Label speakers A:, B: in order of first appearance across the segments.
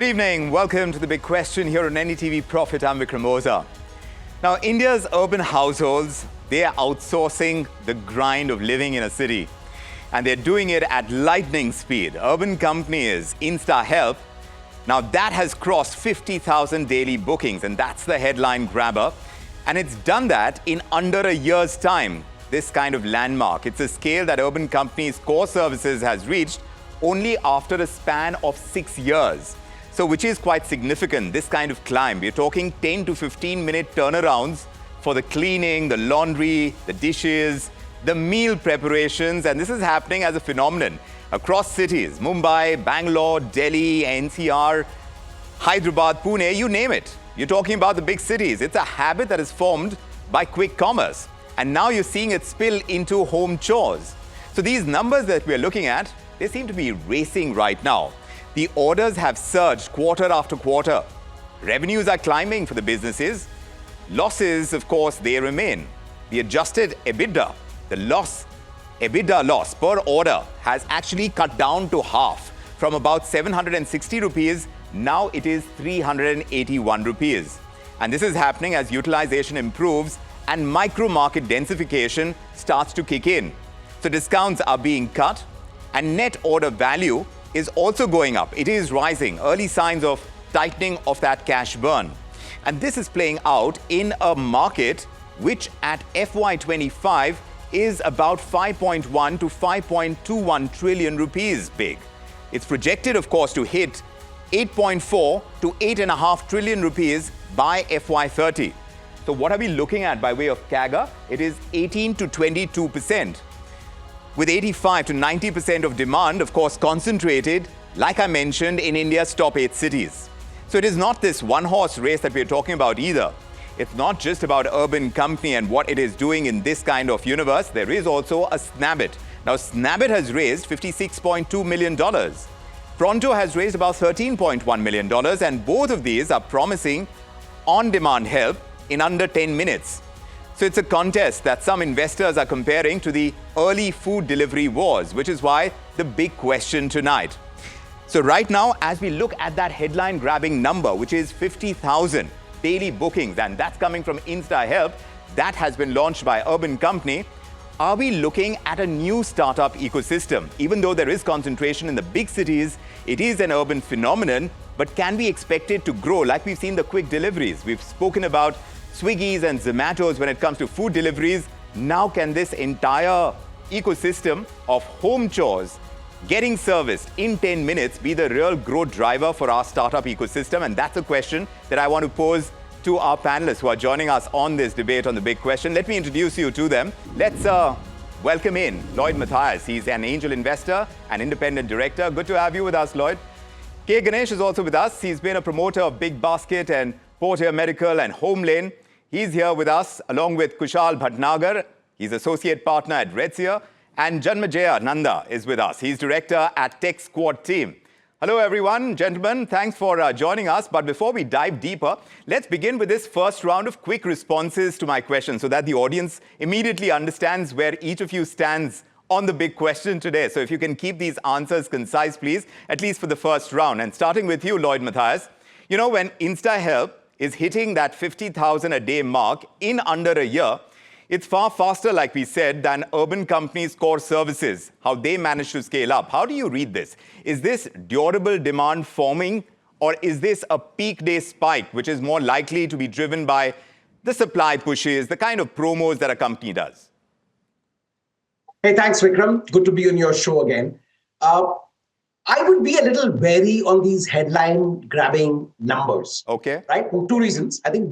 A: Good evening. Welcome to The Big Question here on NDTV Profit. I'm Vikram Oza. Now, India's urban households, they are outsourcing the grind of living in a city. And they're doing it at lightning speed. Urban company is InstaHelp. Now, that has crossed 50,000 daily bookings, and that's the headline grabber. And it's done that in under a year's time, this kind of landmark. It's a scale that Urban Company's core services has reached only after a span of 6 years. So which is quite significant, this kind of climb. We're talking 10 to 15-minute turnarounds for the cleaning, the laundry, the dishes, the meal preparations, and this is happening as a phenomenon across cities. Mumbai, Bangalore, Delhi, NCR, Hyderabad, Pune, you name it. You're talking about the big cities. It's a habit that is formed by quick commerce. And now you're seeing it spill into home chores. So these numbers that we're looking at, they seem to be racing right now. The orders have surged quarter after quarter. Revenues are climbing for the businesses. Losses, of course, they remain. The adjusted EBITDA, the EBITDA loss per order has actually cut down to half. From about 760 rupees, now it is 381 rupees. And this is happening as utilization improves and micro-market densification starts to kick in. So discounts are being cut and net order value is also going up. It is rising. Early signs of tightening of that cash burn. And this is playing out in a market which at FY25 is about 5.1 to 5.21 trillion rupees big. It's projected, of course, to hit 8.4 to 8.5 trillion rupees by FY30. So what are we looking at by way of CAGR? It is 18 to 22%. With 85 to 90% of demand, of course, concentrated, like I mentioned, in India's top 8 cities. So it is not this one-horse race that we're talking about either. It's not just about Urban Company and what it is doing in this kind of universe. There is also a Snabbit. Now, Snabbit has raised $56.2 million. Pronto has raised about $13.1 million, and both of these are promising on-demand help in under 10 minutes. So it's a contest that some investors are comparing to the early food delivery wars, which is why the big question tonight. So right now, as we look at that headline-grabbing number, which is 50,000 daily bookings, and that's coming from InstaHelp, that has been launched by Urban Company, are we looking at a new startup ecosystem? Even though there is concentration in the big cities, it is an urban phenomenon, but can we expect it to grow like we've seen the quick deliveries? We've spoken about Swiggy's and Zomato's when it comes to food deliveries. Now can this entire ecosystem of home chores getting serviced in 10 minutes be the real growth driver for our startup ecosystem? And that's a question that I want to pose to our panelists who are joining us on this debate on The Big Question. Let me introduce you to them. Let's welcome in Lloyd Matthias. He's an angel investor and independent director. Good to have you with us, Lloyd. K. Ganesh is also with us. He's been a promoter of Big Basket and Portier Medical and Home Lane. He's here with us along with Kushal Bhatnagar. He's associate partner at Redseer. And Janmajaya Nanda is with us. He's director at Tech Squad Team. Hello, everyone. Gentlemen, thanks for joining us. But before we dive deeper, let's begin with this first round of quick responses to my questions so that the audience immediately understands where each of you stands on the big question today. So if you can keep these answers concise, please, at least for the first round. And starting with you, Lloyd Matthias, you know, when InstaHelp is hitting that 50,000 a day mark in under a year, it's far faster, like we said, than Urban Company's core services, how they manage to scale up. How do you read this? Is this durable demand forming, or is this a peak day spike, which is more likely to be driven by the supply pushes, the kind of promos that a company does?
B: Hey, thanks, Vikram. Good to be on your show again. I would be a little wary on these headline-grabbing numbers.
A: Okay.
B: Right? For two reasons. I think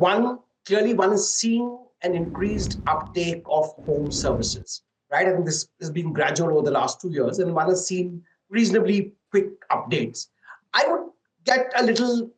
B: clearly one is seeing an increased uptake of home services. Right? I think this has been gradual over the last 2 years, and one has seen reasonably quick updates. I would get a little,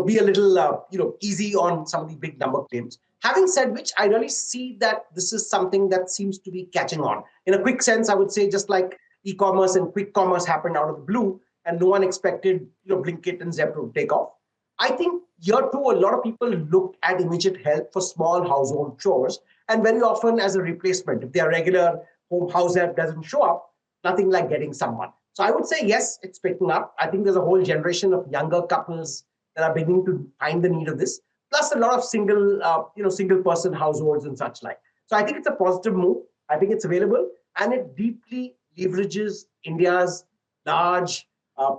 B: be a little, easy on some of the big number claims. Having said which, I really see that this is something that seems to be catching on. In a quick sense, I would say just like e-commerce and quick commerce happened out of the blue, and no one expected Blinkit and Zepto to take off. I think here too, a lot of people look at immediate help for small household chores, and very often as a replacement. If their regular home house help doesn't show up, nothing like getting someone. So I would say, yes, it's picking up. I think there's a whole generation of younger couples that are beginning to find the need of this, plus a lot of single person households and such like. So I think it's a positive move. I think it's available, and it deeply leverages India's large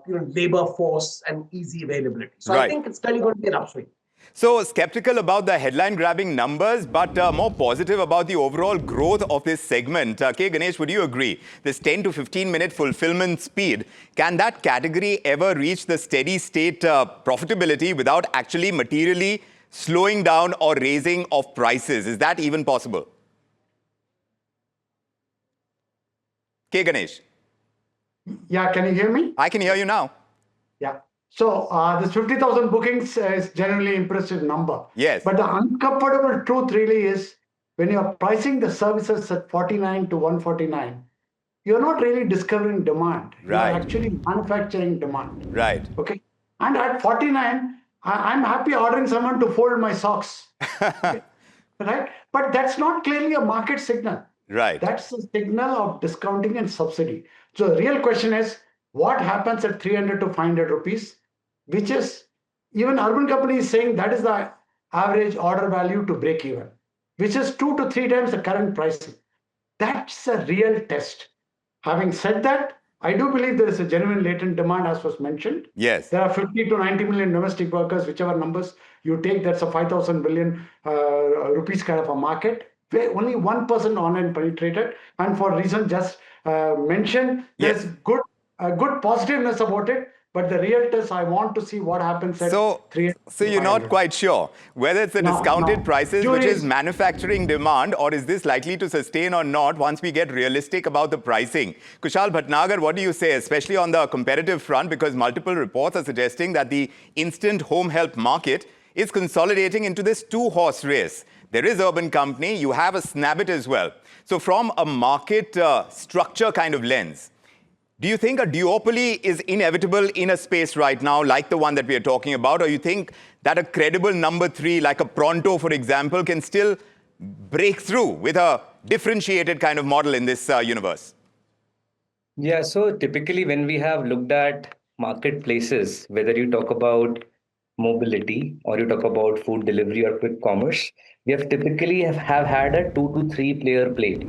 B: labor force and easy availability. So I
A: Right.
B: think it's clearly going to be an upswing.
A: So skeptical about the headline-grabbing numbers, but more positive about the overall growth of this segment. K. Ganesh, would you agree? This 10 to 15-minute fulfillment speed, can that category ever reach the steady state profitability without actually materially slowing down or raising of prices? Is that even possible? K. Ganesh.
C: Yeah, can you hear me?
A: I can hear you now.
C: Yeah. So this 50,000 bookings is generally impressive number.
A: Yes.
C: But the uncomfortable truth really is when you're pricing the services at 49 to 149, you're not really discovering demand.
A: Right.
C: You're actually manufacturing demand.
A: Right.
C: Okay. And at 49, I'm happy ordering someone to fold my socks. Right? But that's not clearly a market signal.
A: Right.
C: That's a signal of discounting and subsidy. So the real question is, what happens at 300 to 500 rupees, which is even urban companies saying that is the average order value to break even, which is 2 to 3 times the current pricing. That's a real test. Having said that, I do believe there is a genuine latent demand, as was mentioned.
A: Yes.
C: There are 50 to 90 million domestic workers, whichever numbers you take, that's a 5,000 billion rupees kind of a market, where only 1% online penetrated. And for reasons just mentioned, there's good positiveness about it. But the real test, I want to see what happens at
A: So
C: 3.
A: So you're not quite sure whether it's the discounted prices, which is manufacturing demand, or is this likely to sustain or not once we get realistic about the pricing? Kushal Bhatnagar, what do you say, especially on the competitive front, because multiple reports are suggesting that the instant home help market is consolidating into this two-horse race. There is Urban Company, you have a Snabbit as well. So from a market structure kind of lens, do you think a duopoly is inevitable in a space right now like the one that we are talking about, or you think that a credible number 3 like a Pronto, for example, can still break through with a differentiated kind of model in this universe?
D: Yeah, so typically when we have looked at marketplaces, whether you talk about mobility or you talk about food delivery or quick commerce, we have typically have had a 2 to 3 player play,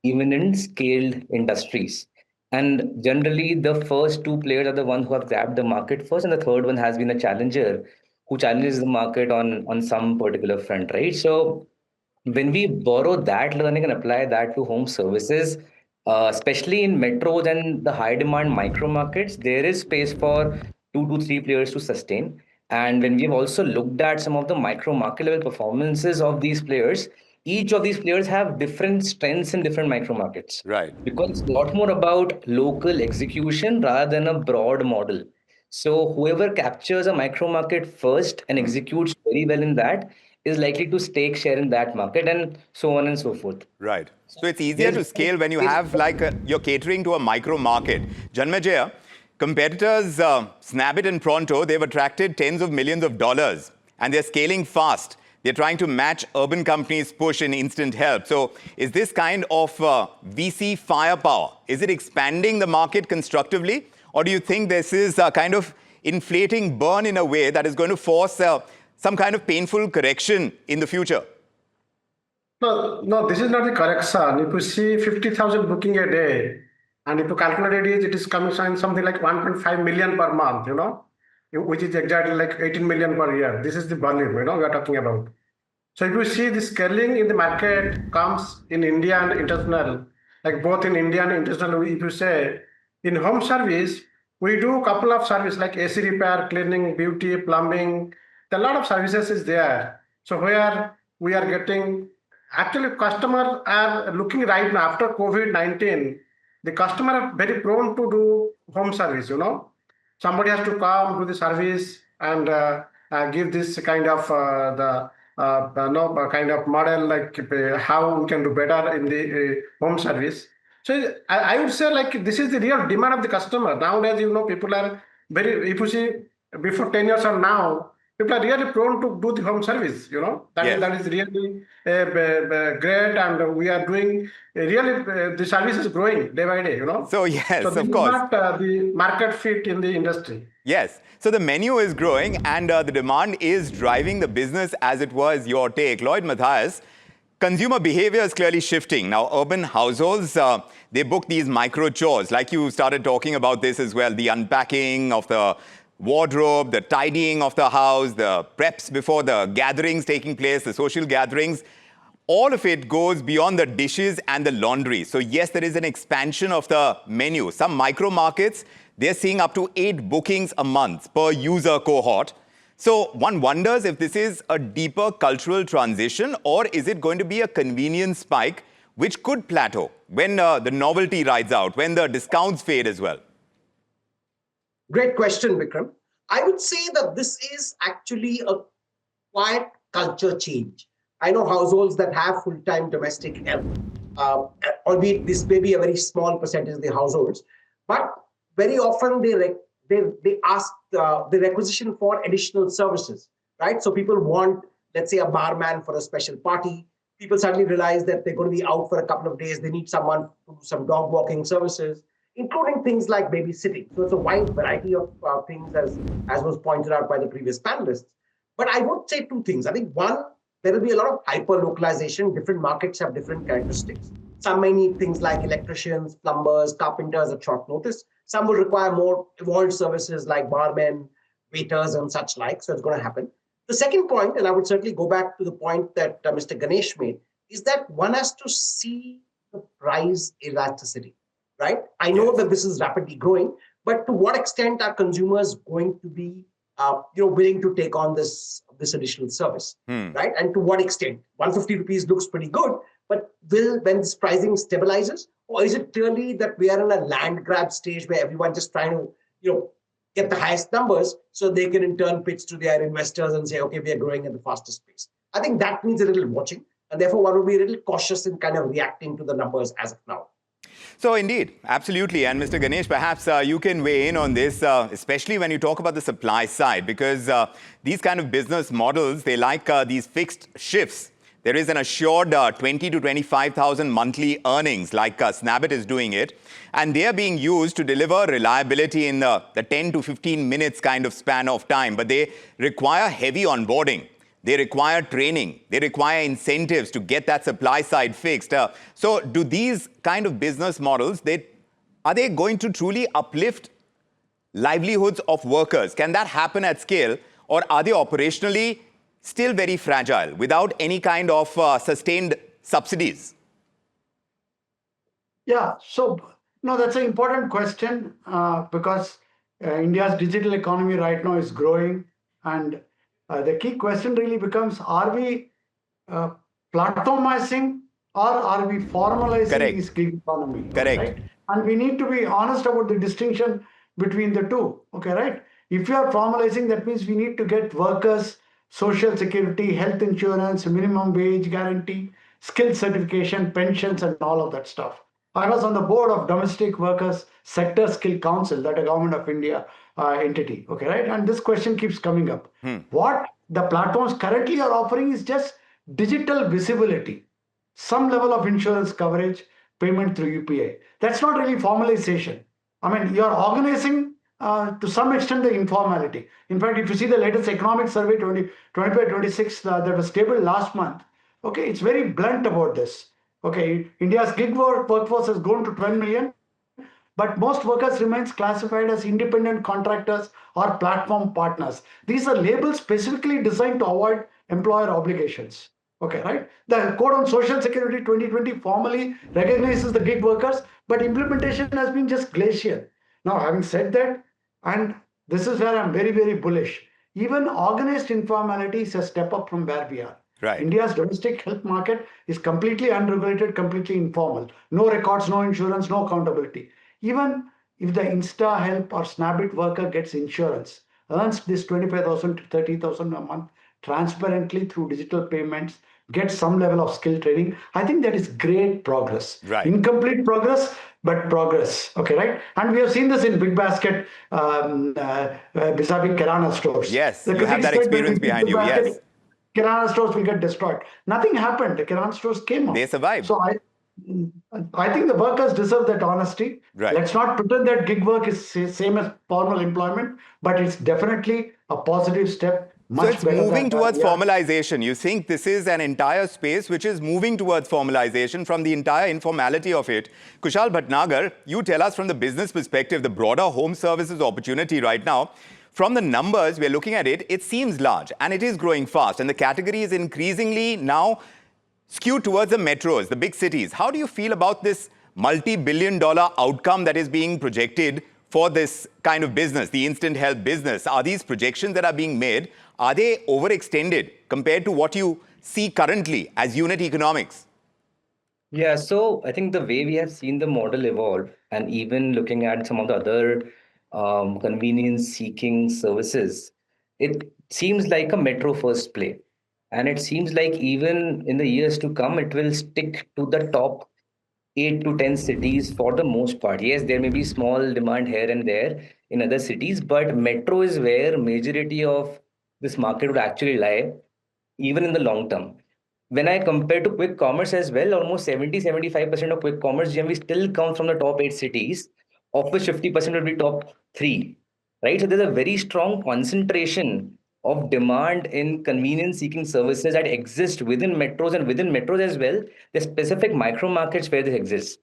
D: even in scaled industries. And generally, the first 2 players are the ones who have grabbed the market first, and the third one has been a challenger who challenges the market on some particular front, right? So when we borrow that learning and apply that to home services, especially in metros and the high demand micro markets, there is space for 2 to 3 players to sustain. And when we've also looked at some of the micro market level performances of these players, each of these players have different strengths in different micro markets.
A: Right.
D: Because it's a lot more about local execution rather than a broad model. So whoever captures a micro market first and executes very well in that is likely to stake share in that market, and so on and so forth.
A: Right. So it's easier to scale when you have you're catering to a micro market. Janmejaya, competitors Snabbit and Pronto, they've attracted tens of millions of dollars and they're scaling fast. They're trying to match Urban Company's push in instant help. So is this kind of VC firepower, is it expanding the market constructively? Or do you think this is a kind of inflating burn in a way that is going to force some kind of painful correction in the future?
E: No, this is not the correction. If you see 50,000 booking a day, and if you calculate it is coming something like 1.5 million per month, which is exactly like 18 million per year. This is the volume, we are talking about. So if you see the scaling in the market comes in India and international, like both in India and international, if you say in home service, we do a couple of services like AC repair, cleaning, beauty, plumbing. A lot of services is there. So where we are getting, actually customers are looking right now after COVID-19, the customer are very prone to do home service, Somebody has to come to the service and give this kind of kind of model, like how we can do better in the home service. So I would say like this is the real demand of the customer. Nowadays, people are very, if you see before 10 years or now, people are really prone to do the home service,
A: Yes.
E: that is really great, and we are doing really the service is growing day by day,
A: So
E: So
A: yes,
E: this
A: of
E: is
A: course.
E: not the market fit in the industry.
A: Yes. So the menu is growing and the demand is driving the business, as it was your take. Lloyd Matthias, consumer behavior is clearly shifting. Now, urban households, they book these micro chores. Like you started talking about this as well, the unpacking of the wardrobe, the tidying of the house, the preps before the gatherings taking place, the social gatherings. All of it goes beyond the dishes and the laundry. So yes, there is an expansion of the menu. Some micro markets, they're seeing up to 8 bookings a month per user cohort. So one wonders if this is a deeper cultural transition, or is it going to be a convenience spike which could plateau when the novelty rides out, when the discounts fade as well?
B: Great question, Vikram. I would say that this is actually a quiet culture change. I know households that have full-time domestic help, albeit this may be a very small percentage of the households, but very often they ask the requisition for additional services, right? So people want, let's say, a barman for a special party. People suddenly realize that they're going to be out for a couple of days. They need someone to do some dog walking services, including things like babysitting. So it's a wide variety of things, as was pointed out by the previous panelists. But I would say two things. I think one, there will be a lot of hyper-localization. Different markets have different characteristics. Some may need things like electricians, plumbers, carpenters at short notice. Some will require more evolved services like barmen, waiters, and such like. So it's going to happen. The second point, and I would certainly go back to the point that Mr. Ganesh made, is that one has to see the price elasticity, right? I know that this is rapidly growing, but to what extent are consumers going to be willing to take on this additional service, right? And to what extent? 150 rupees looks pretty good, but when this pricing stabilizes, or is it clearly that we are in a land grab stage where everyone just trying to, get the highest numbers so they can in turn pitch to their investors and say, okay, we are growing at the fastest pace? I think that needs a little watching, and therefore one will be a little cautious in kind of reacting to the numbers as of now.
A: So indeed, absolutely. And Mr. Ganesh, perhaps you can weigh in on this, especially when you talk about the supply side, because these kind of business models, they like these fixed shifts. There is an assured 20 to 25,000 monthly earnings, like Snabbit is doing it, and they are being used to deliver reliability in the 10 to 15 minutes kind of span of time, but they require heavy onboarding. They require training. They require incentives to get that supply side fixed. So do these kind of business models, are they going to truly uplift livelihoods of workers? Can that happen at scale, or are they operationally still very fragile without any kind of sustained subsidies?
C: Yeah, so no, that's an important question because India's digital economy right now is growing, and the key question really becomes: are we platformizing, or are we formalizing this gig economy?
A: Correct.
C: Right? And we need to be honest about the distinction between the two. Okay, right? If you are formalizing, that means we need to get workers social security, health insurance, minimum wage guarantee, skill certification, pensions, and all of that stuff. I was on the board of Domestic Workers Sector Skill Council, that a Government of India entity. Okay, right? And this question keeps coming up. What the platforms currently are offering is just digital visibility, some level of insurance coverage, payment through UPI. That's not really formalization. I mean, you're organizing to some extent the informality. In fact, if you see the latest economic survey 25-26 that was tabled last month, okay, it's very blunt about this. Okay, India's gig workforce has grown to 12 million, but most workers remains classified as independent contractors or platform partners. These are labels specifically designed to avoid employer obligations. Okay, right? The Code on Social Security 2020 formally recognizes the gig workers, but implementation has been just glacial. Now, having said that, and this is where I'm very, very bullish, even organized informality is a step up from where we are.
A: Right.
C: India's domestic health market is completely unregulated, completely informal. No records, no insurance, no accountability. Even if the InstaHelp or Snabbit worker gets insurance, earns this 25,000 to 30,000 a month transparently through digital payments, get some level of skill training. I think that is great progress.
A: Right.
C: Incomplete progress, but progress. Okay, right? And we have seen this in big basket vis-a-vis Kirana stores.
A: Yes,
C: The
A: you have
C: critics
A: that
C: said
A: experience
C: in
A: behind
C: big
A: you.
C: basket,
A: Yes,
C: Kirana stores will get destroyed. Nothing happened. The Kirana stores came out.
A: they survived.
C: So I think the workers deserve that honesty.
A: Right.
C: Let's not pretend that gig work is same as formal employment, but it's definitely a positive step.
A: So
C: Much
A: it's
C: better
A: moving
C: than
A: towards
C: yeah.
A: formalization. You think this is an entire space which is moving towards formalization from the entire informality of it. Kushal Bhatnagar, you tell us from the business perspective, the broader home services opportunity right now. From the numbers, we're looking at it, it seems large and it is growing fast. And the category is increasingly now skewed towards the metros, the big cities. How do you feel about this multi-billion-dollar outcome that is being projected for this kind of business, the InstaHelp business? Are these projections that are being made, are they overextended compared to what you see currently as unit economics?
D: Yeah, so I think the way we have seen the model evolve, and even looking at some of the other convenience-seeking services, it seems like a metro-first play. And it seems like even in the years to come, it will stick to the top 8 to 10 cities for the most part. Yes, there may be small demand here and there in other cities, but metro is where majority of this market would actually lie, even in the long term. When I compare to quick commerce as well, almost 70-75% of quick commerce GMV still comes from the top 8 cities, of which 50% would be top 3, right? So there's a very strong concentration of demand in convenience seeking services that exist within metros, and within metros as well, there's specific micro markets where this exists.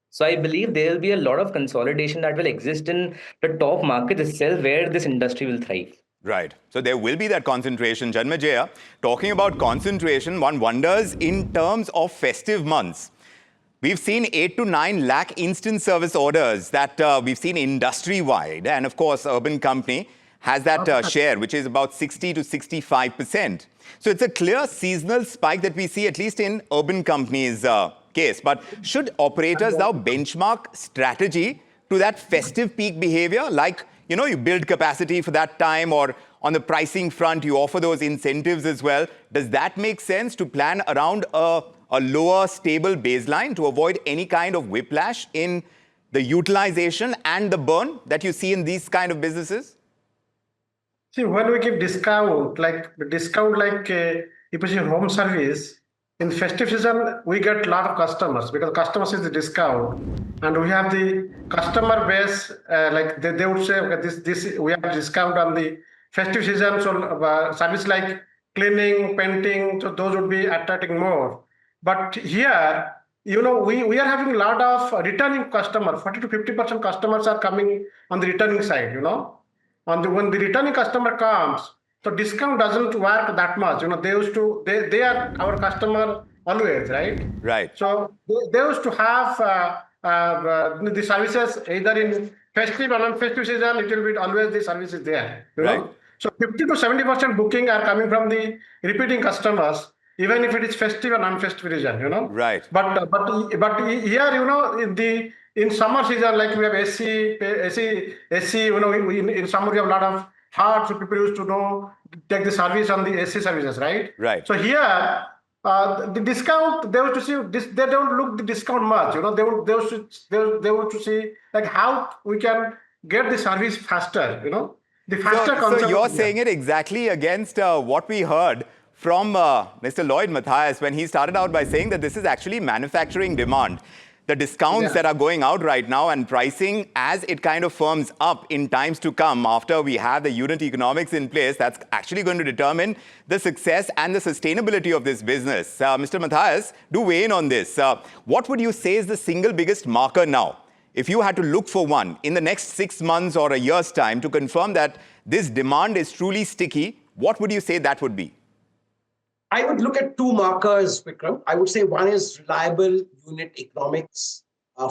D: So I believe there will be a lot of consolidation that will exist in the top market itself where this industry will thrive.
A: Right. So there will be that concentration. Janmejaya, talking about concentration, one wonders in terms of festive months. We've seen 8 to 9 lakh instant service orders that we've seen industry-wide. And of course, Urban Company has that share, which is about 60 to 65%. So it's a clear seasonal spike that we see, at least in Urban Company's case. But should operators now benchmark strategy to that festive peak behavior? Like, you know, you build capacity for that time, or on the pricing front, you offer those incentives as well. Does that make sense to plan around a lower stable baseline to avoid any kind of whiplash in the utilization and the burn that you see in these kind of businesses?
E: See, when we give discount like if you see home service, in festive season, we get a lot of customers because customers is the discount, and we have the customer base. Like they would say, okay, this we have discount on the festive season. So service like cleaning, painting, so those would be attracting more. But here, you know, we are having a lot of returning customers. 40 to 50% customers are coming on the returning side. You know, when the returning customer comes, so discount doesn't work that much. You know, they are our customer always, right?
A: Right.
E: So they used to have the services either in festive or non-festive season. It will be always the services there. You know?
A: Right.
E: So 50 to 70% booking are coming from the repeating customers, even if it is festive or non-festive season. You know.
A: Right.
E: But here, you know, in summer season, like we have AC. You know, in summer we have a lot of hard, so people used to take the service on the AC services, right?
A: Right.
E: So here, the discount, they would to see this. They don't look the discount much. You know, they would to see like how we can get the service faster. You know, the faster.
A: So you're saying it exactly against what we heard from Mr. Lloyd Matthias when he started out by saying that this is actually manufacturing demand. The discounts that are going out right now and pricing, as it kind of firms up in times to come after we have the unit economics in place, that's actually going to determine the success and the sustainability of this business. Mr. Matthias, do weigh in on this. What would you say is the single biggest marker now, if you had to look for one in the next 6 months or a year's time to confirm that this demand is truly sticky? What would you say that would be?
B: I would look at two markers, Vikram. I would say one is reliable unit economics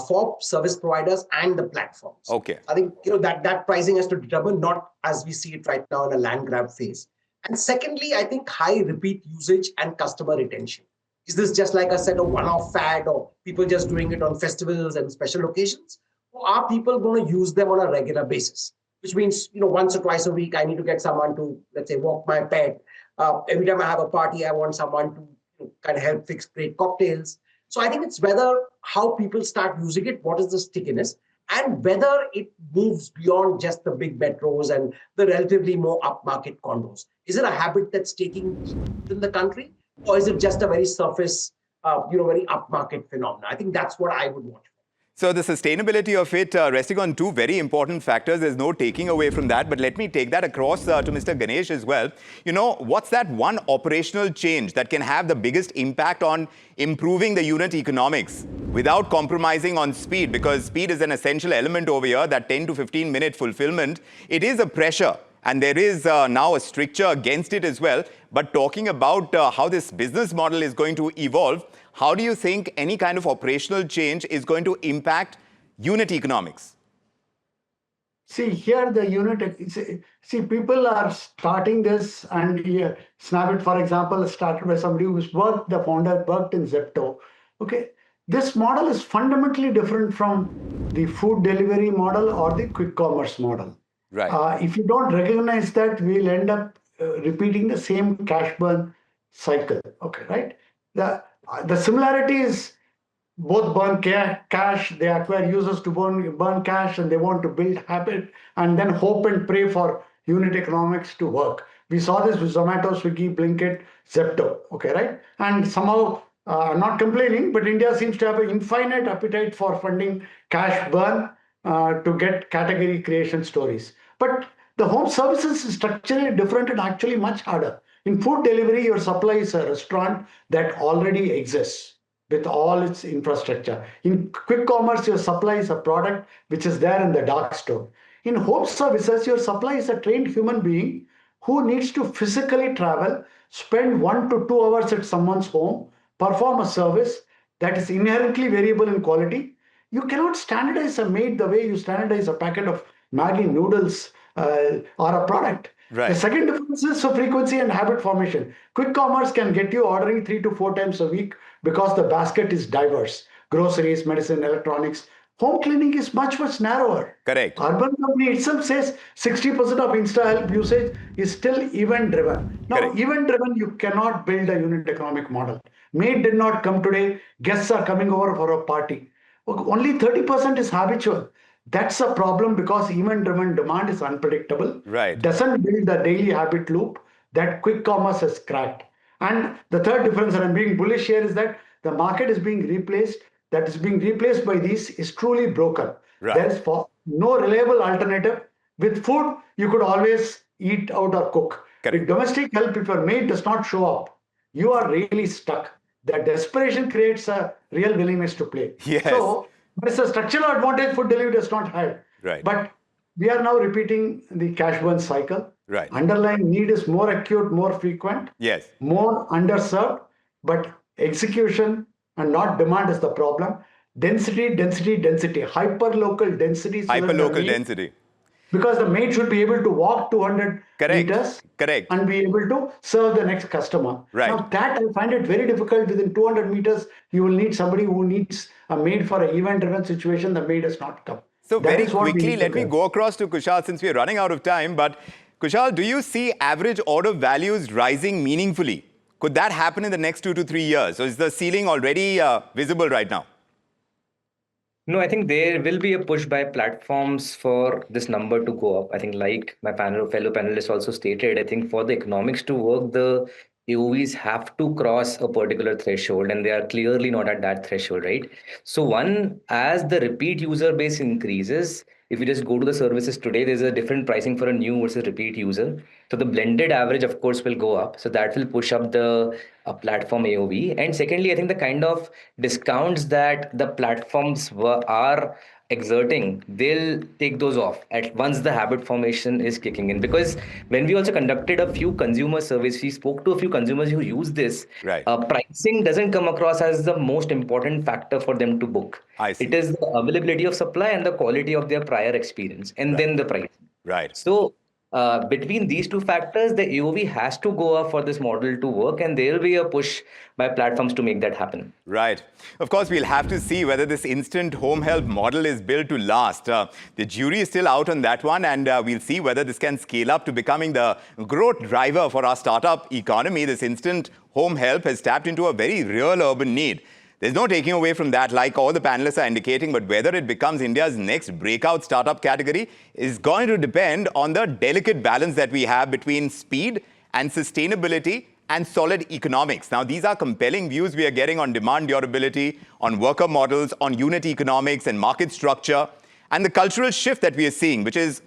B: for service providers and the platforms.
A: Okay.
B: I think that pricing has to determine, not as we see it right now in a land grab phase. And secondly, I think high repeat usage and customer retention. Is this just like a set of one-off fad, or people just doing it on festivals and special occasions? Or are people going to use them on a regular basis? Which means, once or twice a week, I need to get someone to, let's say, walk my pet. Every time I have a party, I want someone to kind of help fix great cocktails. So I think it's whether how people start using it, what is the stickiness, and whether it moves beyond just the big metros and the relatively more upmarket condos. Is it a habit that's taking in the country, or is it just a very surface, very upmarket phenomenon? I think that's what I would watch for.
A: So the sustainability of it resting on two very important factors. There's no taking away from that. But let me take that across to Mr. Ganesh as well. What's that one operational change that can have the biggest impact on improving the unit economics without compromising on speed? Because speed is an essential element over here, that 10 to 15 minute fulfillment. It is a pressure. And there is now a stricture against it as well. But talking about how this business model is going to evolve, how do you think any kind of operational change is going to impact unit economics?
C: See, here the people are starting this, and Snapit, for example, started by somebody the founder worked in Zepto. Okay. This model is fundamentally different from the food delivery model or the quick commerce model.
A: Right.
C: If you don't recognize that, we'll end up repeating the same cash burn cycle. Okay, right? The similarity is both burn cash, they acquire users to burn cash, and they want to build habit and then hope and pray for unit economics to work. We saw this with Zomato, Swiggy, Blinkit, Zepto. Okay, right? And somehow, I'm not complaining, but India seems to have an infinite appetite for funding cash burn to get category creation stories. But the home services is structurally different and actually much harder. In food delivery, your supply is a restaurant that already exists with all its infrastructure. In quick commerce, your supply is a product which is there in the dark store. In home services, your supply is a trained human being who needs to physically travel, spend 1 to 2 hours at someone's home, perform a service that is inherently variable in quality. You cannot standardize a maid the way you standardize a packet of Maggi noodles or a product.
A: Right.
C: The second difference is frequency and habit formation. Quick commerce can get you ordering 3 to 4 times a week because the basket is diverse. Groceries, medicine, electronics. Home cleaning is much, much narrower.
A: Correct.
C: Urban Company itself says 60% of InstaHelp usage is still event-driven. Now,
A: Correct.
C: event-driven, you cannot build a unit economic model. Maid did not come today. Guests are coming over for a party. Only 30% is habitual. That's a problem because event-driven demand is unpredictable.
A: Right.
C: Doesn't build the daily habit loop that quick commerce has cracked. And the third difference, and I'm being bullish here, is that the market is being replaced. That is being replaced by these is truly broken.
A: Right.
C: There is no reliable alternative. With food, you could always eat out or cook.
A: Correct.
C: With domestic help, if your maid does not show up, you are really stuck. That desperation creates a real willingness to play.
A: Yes.
C: So, but it's a structural advantage food delivery does not have.
A: Right.
C: But we are now repeating the cash burn cycle.
A: Right.
C: Underlying need is more acute, more frequent,
A: Yes.
C: more underserved, but execution and not demand is the problem. Density, hyper-local density.
A: Hyper-local density.
C: Because the maid should be able to walk 200 meters and be able to serve the next customer.
A: Right.
C: Now that I find it very difficult. Within 200 meters, you will need somebody who needs a maid for an event-driven situation. The maid has not come.
A: So very quickly, let me go across to Kushal since we are running out of time. But Kushal, do you see average order values rising meaningfully? Could that happen in the next 2 to 3 years? Or is the ceiling already visible right now?
D: No, I think there will be a push by platforms for this number to go up. I think like my fellow panelists also stated, I think for the economics to work, the AOVs have to cross a particular threshold, and they are clearly not at that threshold, right? So one, as the repeat user base increases, if you just go to the services today, there's a different pricing for a new versus repeat user. So the blended average, of course, will go up. So that will push up the platform AOV. And secondly, I think the kind of discounts that the platforms are exerting, they'll take those off at once the habit formation is kicking in. Because when we also conducted a few consumer surveys, we spoke to a few consumers who use this.
A: Right.
D: Pricing doesn't come across as the most important factor for them to book.
A: I see.
D: It is the availability of supply and the quality of their prior experience, and then the price.
A: Right.
D: So between these two factors, the AOV has to go up for this model to work, and there will be a push by platforms to make that happen.
A: Right. Of course, we'll have to see whether this instant home help model is built to last. The jury is still out on that one, and we'll see whether this can scale up to becoming the growth driver for our startup economy. This instant home help has tapped into a very real urban need. There's no taking away from that, like all the panelists are indicating, but whether it becomes India's next breakout startup category is going to depend on the delicate balance that we have between speed and sustainability and solid economics. Now, these are compelling views we are getting on demand durability, on worker models, on unit economics and market structure, and the cultural shift that we are seeing, which is,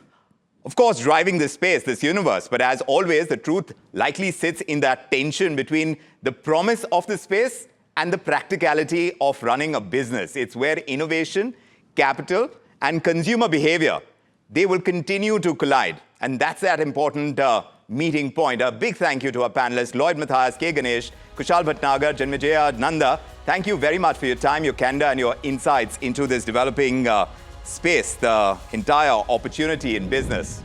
A: of course, driving this space, this universe. But as always, the truth likely sits in that tension between the promise of the space and the practicality of running a business. It's where innovation, capital, and consumer behavior, they will continue to collide. And that's that important meeting point. A big thank you to our panelists, Lloyd Matthias, K. Ganesh, Kushal Bhatnagar, Janmejaya Nanda. Thank you very much for your time, your candor, and your insights into this developing space, the entire opportunity in business.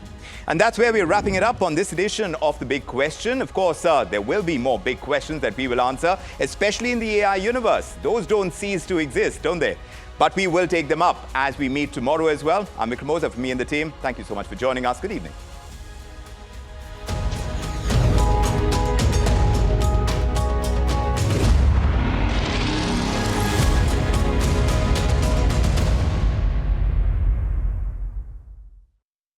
A: And that's where we're wrapping it up on this edition of The Big Question. Of course, there will be more big questions that we will answer, especially in the AI universe. Those don't cease to exist, don't they? But we will take them up as we meet tomorrow as well. I'm Vikram Oza from me and the team. Thank you so much for joining us. Good evening.